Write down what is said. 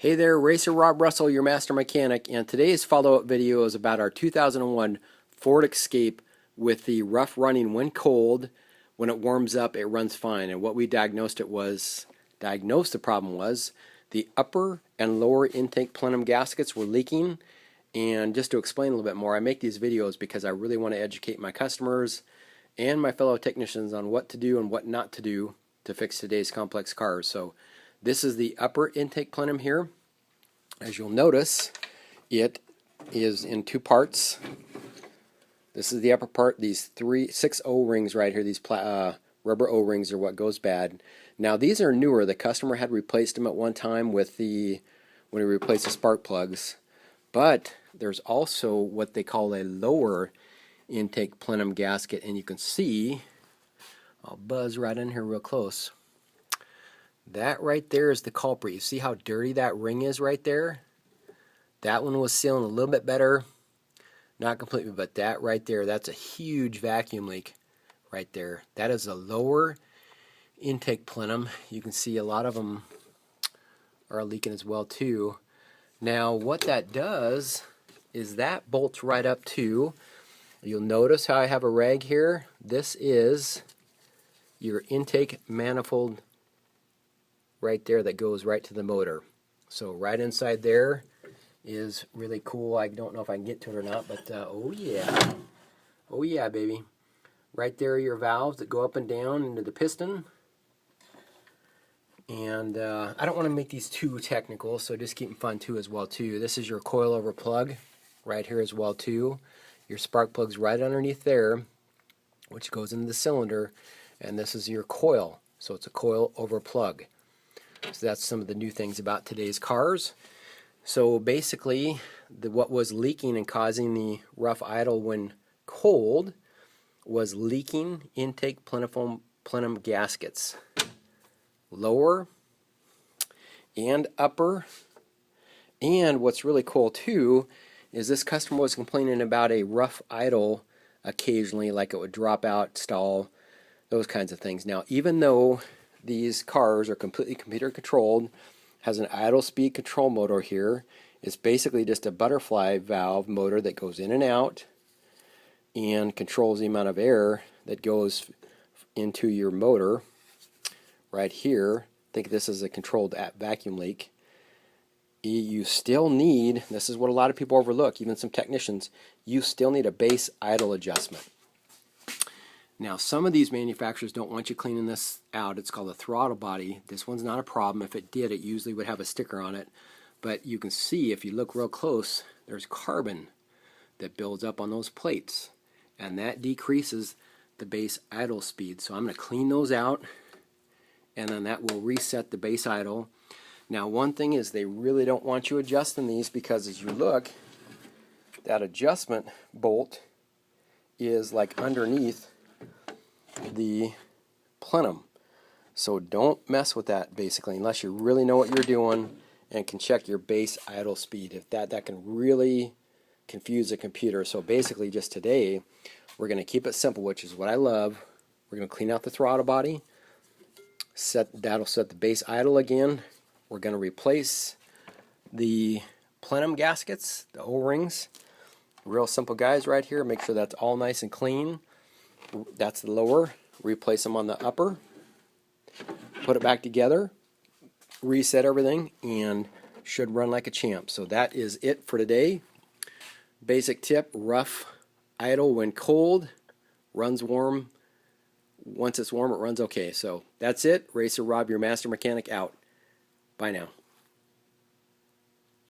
Hey there, Racer Rob Russell, your master mechanic, and today's follow-up video is about our 2001 Ford Escape with the rough running when cold. When it warms up, it runs fine. And what we diagnosed the problem was the upper and lower intake plenum gaskets were leaking. And just to explain a little bit more, I make these videos because I really want to educate my customers and my fellow technicians on what to do and what not to do to fix today's complex cars. So this is the upper intake plenum here. As you'll notice, it is in two parts. This is the upper part. These six O-rings right here, these rubber O-rings are what goes bad. Now these are newer. The customer had replaced them at one time when he replaced the spark plugs. But there's also what they call a lower intake plenum gasket, and you can see, I'll buzz right in here real close. That right there is the culprit. You see how dirty that ring is right there? That one was sealing a little bit better. Not completely, but that right there, that's a huge vacuum leak right there. That is a lower intake plenum. You can see a lot of them are leaking as well too. Now what that does is that bolts right up to, you'll notice how I have a rag here. This is your intake manifold right there that goes right to the motor. So right inside there is really cool. I don't know if I can get to it or not, but oh yeah baby. Right there are your valves that go up and down into the piston. And I don't want to make these too technical, so just keep them fun too as well too. This is your coil over plug right here as well too. Your spark plug's right underneath there, which goes into the cylinder, and this is your coil. So it's a coil over plug. So that's some of the new things about today's cars. So basically, what was leaking and causing the rough idle when cold was leaking intake plenum gaskets. Lower and upper. And what's really cool too is this customer was complaining about a rough idle occasionally, like it would drop out, stall, those kinds of things. Now, even though these cars are completely computer controlled, has an idle speed control motor here. It's basically just a butterfly valve motor that goes in and out and controls the amount of air that goes into your motor right here. Think this is a controlled vacuum leak. You still need, this is what a lot of people overlook, even some technicians, you still need a base idle adjustment. Now, some of these manufacturers don't want you cleaning this out. It's called a throttle body. This one's not a problem. If it did, it usually would have a sticker on it. But you can see, if you look real close, there's carbon that builds up on those plates. And that decreases the base idle speed. So I'm going to clean those out, and then that will reset the base idle. Now, one thing is they really don't want you adjusting these, because as you look, that adjustment bolt is like underneath the plenum. So don't mess with that basically unless you really know what you're doing and can check your base idle speed. If that can really confuse a computer. So basically just today we're going to keep it simple, which is what I love. We're going to clean out the throttle body. That'll set the base idle again. We're going to replace the plenum gaskets, the O-rings. Real simple guys right here. Make sure that's all nice and clean. That's the lower. Replace them on the upper. Put it back together. Reset everything, and should run like a champ. So that is it for today. Basic tip: rough idle when cold, runs warm. Once it's warm, it runs okay. So that's it. Racer Rob, your master mechanic, out. Bye now.